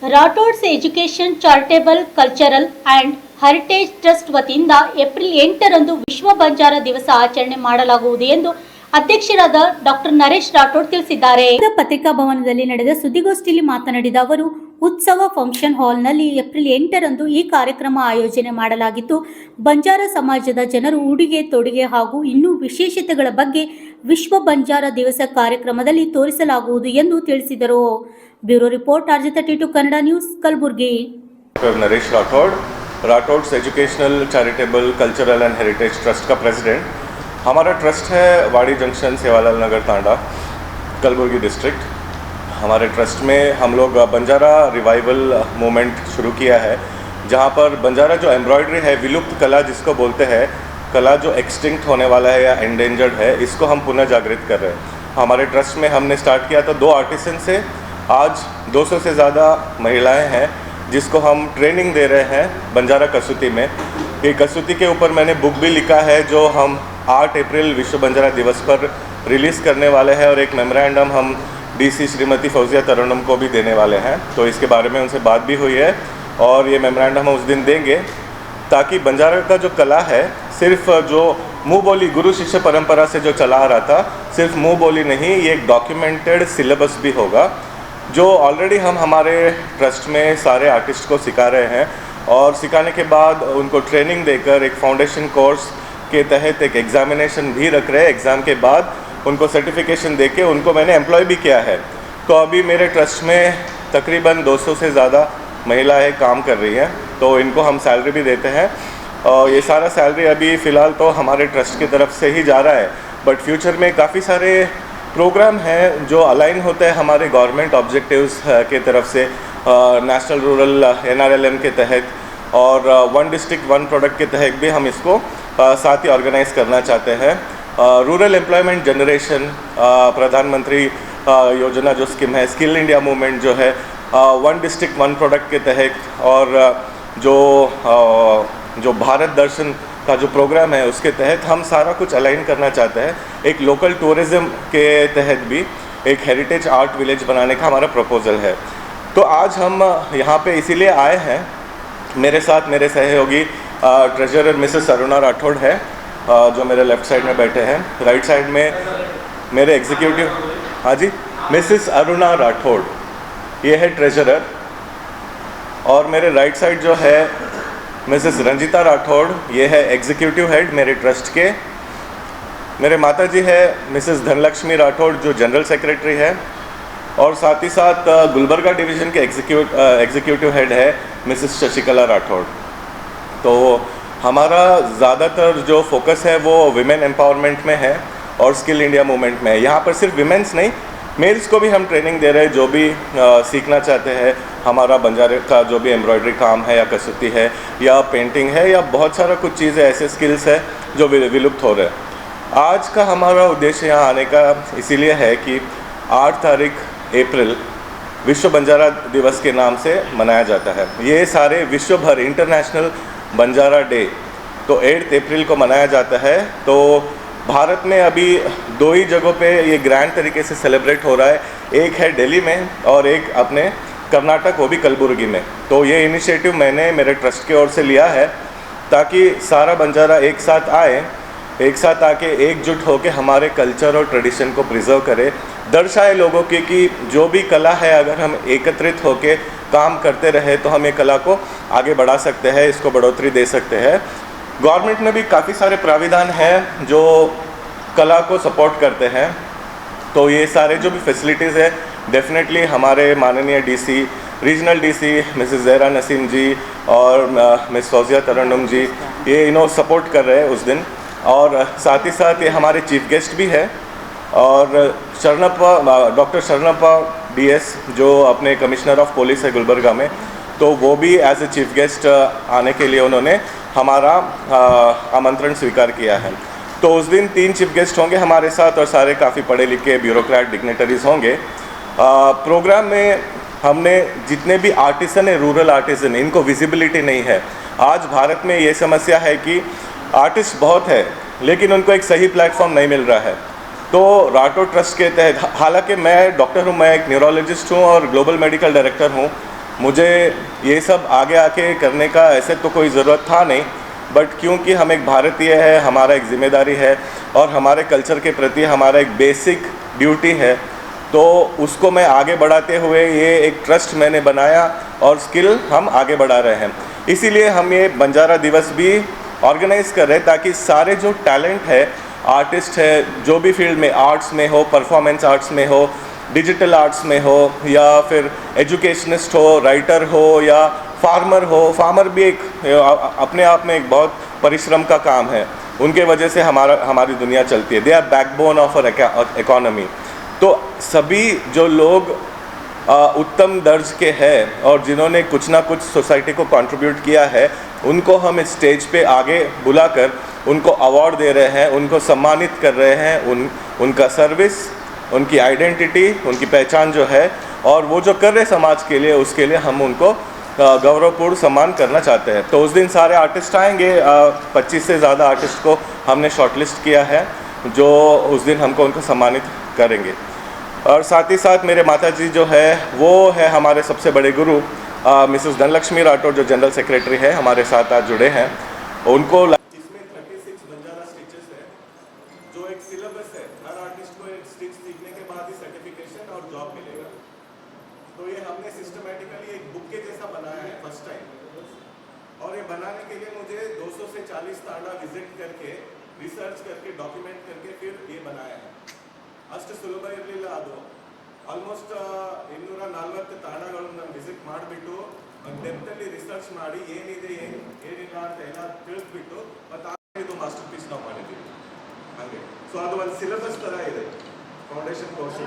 ರಾಠೋಡ್ಸ್ education charitable cultural and heritage trust ವತಿಯಿಂದ April 8ರಂದು ವಿಶ್ವ ಬಂಜಾರ ದಿವಸ ಆಚರಣೆ ಮಾಡಲಾಗುವುದು ಎಂದು ಅಧ್ಯಕ್ಷರಾದ ಡಾಕ್ಟರ್ ನರೇಶ್ ರಾಠೋಡ್ ತಿಳಿಸಿದ್ದಾರೆ. ಪತ್ರಿಕಾ ಭವನದಲ್ಲಿ ನಡೆದ ಸುದ್ದಿಗೋಷ್ಠಿಯಲ್ಲಿ ಮಾತನಾಡಿದ ಅವರು, ಉತ್ಸವ ಫಂಕ್ಷನ್ ಹಾಲ್ನಲ್ಲಿ ಏಪ್ರಿಲ್ 8ರಂದು ಈ ಕಾರ್ಯಕ್ರಮ ಆಯೋಜನೆ ಮಾಡಲಾಗಿದ್ದು, ಬಂಜಾರ ಸಮಾಜದ ಜನರು ಉಡುಗೆ ತೊಡುಗೆ ಹಾಗೂ ಇನ್ನೂ ವಿಶೇಷತೆಗಳ ಬಗ್ಗೆ ವಿಶ್ವ ಬಂಜಾರ ದಿವಸ ಕಾರ್ಯಕ್ರಮದಲ್ಲಿ ತೋರಿಸಲಾಗುವುದು ಎಂದು ತಿಳಿಸಿದರು. Bureau report RJ32 Kannada news, Kalaburagi. Naresh Rathod, Rathods educational charitable cultural and heritage trust का प्रेसिडेंट. हमारा ट्रस्ट है वाड़ी जंक्शन, सेवालाल नगर, तांडा, कलबुर्गी डिस्ट्रिक्ट. हमारे ट्रस्ट में हम लोग बंजारा रिवाइवल मूवमेंट शुरू किया है, जहाँ पर बंजारा जो एम्ब्रॉयडरी है, विलुप्त कला जिसको बोलते हैं, कला जो एक्सटिंक्ट होने वाला है या एंडेंजर्ड है, इसको हम पुनः जागृत कर रहे हैं. हमारे ट्रस्ट में हमने स्टार्ट किया था 2 आर्टिसन से. आज 200 से ज़्यादा महिलाएं हैं जिसको हम ट्रेनिंग दे रहे हैं बंजारा कसूती में. ये कसूती के ऊपर मैंने बुक भी लिखा है जो हम 8 अप्रैल विश्व बंजारा दिवस पर रिलीज़ करने वाले हैं, और एक मेमोरेंडम हम DC श्रीमती फौजिया तरुणम को भी देने वाले हैं. तो इसके बारे में उनसे बात भी हुई है और ये मेमोरेंडम हम उस दिन देंगे, ताकि बंजारा का जो कला है, सिर्फ जो मुँह बोली गुरु शिष्य परंपरा से जो चला आ रहा था, सिर्फ मुँह बोली नहीं, ये एक डॉक्यूमेंटेड सिलेबस भी होगा जो ऑलरेडी हम हमारे ट्रस्ट में सारे आर्टिस्ट को सिखा रहे हैं. और सिखाने के बाद उनको ट्रेनिंग देकर एक फाउंडेशन कोर्स के तहत एक एग्ज़ामिनेशन भी रख रहे हैं. एग्ज़ाम के बाद उनको सर्टिफिकेशन देके उनको मैंने एम्प्लॉय भी किया है. तो अभी मेरे ट्रस्ट में तकरीबन 200 से ज़्यादा महिलाएं काम कर रही हैं, तो इनको हम सैलरी भी देते हैं. और ये सारा सैलरी अभी फ़िलहाल तो हमारे ट्रस्ट की तरफ से ही जा रहा है, बट फ्यूचर में काफ़ी सारे प्रोग्राम हैं जो अलाइन होते हैं हमारे गवर्नमेंट ऑब्जेक्टिव्स के तरफ से, नेशनल रूरल NRLM के तहत और 1 डिस्ट्रिक्ट 1 प्रोडक्ट के तहत भी हम इसको साथ ही ऑर्गेनाइज़ करना चाहते हैं. रूरल एम्प्लॉयमेंट जनरेशन प्रधानमंत्री योजना जो स्कीम है, स्किल इंडिया मूवमेंट जो है, 1 डिस्ट्रिक्ट 1 प्रोडक्ट के तहत, और जो भारत दर्शन का जो प्रोग्राम है उसके तहत हम सारा कुछ अलाइन करना चाहते हैं. एक लोकल टूरिज़्म के तहत भी एक हेरिटेज आर्ट विलेज बनाने का हमारा प्रपोज़ल है. तो आज हम यहाँ पे इसीलिए आए हैं. मेरे साथ मेरे सहयोगी ट्रेजरर मिसेस अरुणा राठौड़ है, जो मेरे लेफ़्ट साइड में बैठे हैं. राइट साइड में मेरे एग्जीक्यूटिव, हाँ जी, मिसेस अरुणा राठौड़, ये है ट्रेजरर. और मेरे राइट साइड जो है मिसेस रंजिता राठौड़, ये है एग्जीक्यूटिव हेड मेरे ट्रस्ट के. मेरे माता जी है मिसेस धनलक्ष्मी राठौड़, जो जनरल सेक्रेटरी है. और साथ ही साथ गुलबर्गा डिवीज़न के एग्जीक्यूटिव हेड है मिसेस शशिकला राठौड़. तो हमारा ज़्यादातर जो फोकस है वो विमेन एम्पावरमेंट में है और स्किल इंडिया मूवमेंट में है. यहाँ पर सिर्फ विमेंस नहीं, मेल्स को भी हम ट्रेनिंग दे रहे हैं, जो भी सीखना चाहते हैं. हमारा बंजारे का जो भी एम्ब्रॉयडरी काम है या कसूती है या पेंटिंग है या बहुत सारा कुछ चीज़ें ऐसे स्किल्स है जो विलुप्त हो रहे हैं. आज का हमारा उद्देश्य यहाँ आने का इसीलिए है कि 8 तारीख अप्रैल विश्व बंजारा दिवस के नाम से मनाया जाता है. ये सारे विश्व भर इंटरनेशनल बंजारा डे तो 8 अप्रैल को मनाया जाता है. तो भारत में अभी 2 ही जगहों पे ये ग्रैंड तरीके से सेलिब्रेट हो रहा है. एक है दिल्ली में और एक अपने कर्नाटक, वो भी कलबुर्गी में. तो ये इनिशिएटिव मैंने मेरे ट्रस्ट की ओर से लिया है, ताकि सारा बंजारा एक साथ आए, एक साथ आके एकजुट होकर हमारे कल्चर और ट्रेडिशन को प्रिजर्व करे, दर्शाए लोगों की कि जो भी कला है, अगर हम एकत्रित होकर काम करते रहे तो हम ये कला को आगे बढ़ा सकते हैं, इसको बढ़ोतरी दे सकते हैं. गवर्नमेंट में भी काफ़ी सारे प्राविधान हैं जो कला को सपोर्ट करते हैं. तो ये सारे जो भी फैसिलिटीज़ है, डेफिनेटली हमारे माननीय DC, regional DC Mrs Zahra Naseem ji और मिस फौजिया तरुणम जी, ये सपोर्ट कर रहे हैं उस दिन. और साथ ही साथ ये हमारे चीफ गेस्ट भी है, और डॉक्टर शरणप्पा DS, जो अपने कमिश्नर ऑफ पुलिस है गुलबर्गा में, तो वो भी एज ए चीफ गेस्ट आने के लिए उन्होंने हमारा आमंत्रण स्वीकार किया है. तो उस दिन 3 चीफ गेस्ट होंगे हमारे साथ, और सारे काफ़ी पढ़े लिखे ब्यूरोक्रेट डिग्नेटरीज होंगे. प्रोग्राम में हमने जितने भी आर्टिसन है, रूरल आर्टिसन, इनको विजिबिलिटी नहीं है. आज भारत में ये समस्या है कि आर्टिस्ट बहुत है लेकिन उनको एक सही प्लेटफॉर्म नहीं मिल रहा है. तो राठौड़ ट्रस्ट के तहत, हालांकि मैं डॉक्टर हूँ, मैं एक न्यूरोलॉजिस्ट हूँ और ग्लोबल मेडिकल डायरेक्टर हूँ, मुझे ये सब आगे आके करने का ऐसे तो कोई ज़रूरत था नहीं, बट क्योंकि हम एक भारतीय है, हमारा एक जिम्मेदारी है और हमारे कल्चर के प्रति हमारा एक बेसिक ड्यूटी है, तो उसको मैं आगे बढ़ाते हुए ये एक ट्रस्ट मैंने बनाया और स्किल हम आगे बढ़ा रहे हैं। इसीलिए हम ये बंजारा दिवस भी ऑर्गेनाइज़ कर रहे हैं ताकि सारे जो टैलेंट है, आर्टिस्ट है, जो भी फील्ड में, आर्ट्स में हो, परफॉर्मेंस आर्ट्स में हो, डिजिटल आर्ट्स में हो, या फिर एजुकेशनिस्ट हो, राइटर हो, या फार्मर हो। फार्मर भी एक अपने आप में एक बहुत परिश्रम का काम है, उनके वजह से हमारी दुनिया चलती है। They are backbone of our economy. तो सभी जो लोग उत्तम दर्ज के हैं और जिन्होंने कुछ ना कुछ सोसाइटी को कंट्रीब्यूट किया है, उनको हम इस स्टेज पे आगे बुलाकर उनको अवार्ड दे रहे हैं, उनको सम्मानित कर रहे हैं। उनका सर्विस, उनकी आइडेंटिटी, उनकी पहचान जो है और वो जो कर रहे समाज के लिए, उसके लिए हम उनको गौरवपूर्ण सम्मान करना चाहते हैं। तो उस दिन सारे आर्टिस्ट आएंगे, 25 से ज़्यादा आर्टिस्ट को हमने शॉर्टलिस्ट किया है, जो उस दिन हमको उनको सम्मानित करेंगे। और साथ ही साथ मेरे माताजी जो है वो है हमारे सबसे बड़े गुरु, मिसेस धनलक्ष्मी राठौड़, जो जनरल सेक्रेटरी है, हमारे साथ आज जुड़े हैं। उनको इसमें 36 बंजारा स्टिचेस है, जो एक सिलेबस है। हर आर्टिस्ट को एक स्टिच सीखने के बाद ही सर्टिफिकेशन और जॉब मिलेगा। तो ये हमने सिस्टमेटिकली एक बुक के जैसा बनाया है फर्स्ट टाइम, और ये बनाने के लिए मुझे 200 से 40 तांडा विजिट करके, रिसर्च करके, डॉक्यूमेंट करके फिर ये बनाया है। ಅಷ್ಟು ಸುಲಭ ಇರಲಿಲ್ಲ ಅದು. ಆಲ್ಮೋಸ್ಟ್ 240 ತಾಣಗಳನ್ನು ನಾನು ವಿಸಿಟ್ ಮಾಡಿಬಿಟ್ಟು ಡೆಪ್ತಲ್ಲಿ ರಿಸರ್ಚ್ ಮಾಡಿ ಏನಿದೆ ಏನಿಲ್ಲ ಅಂತ ಎಲ್ಲ ತಿಳಿದ್ಬಿಟ್ಟು ಮತ್ತು ಇದು ಮಾಸ್ಟರ್ ಪೀಸ್ ನಾವು ಮಾಡಿದ್ದೀವಿ. ಹಾಗೆ ಸೊ ಅದು ಒಂದು ಸಿಲೆಬಸ್ ಥರ ಇದೆ ಫೌಂಡೇಶನ್ ಕೋರ್ಸ್.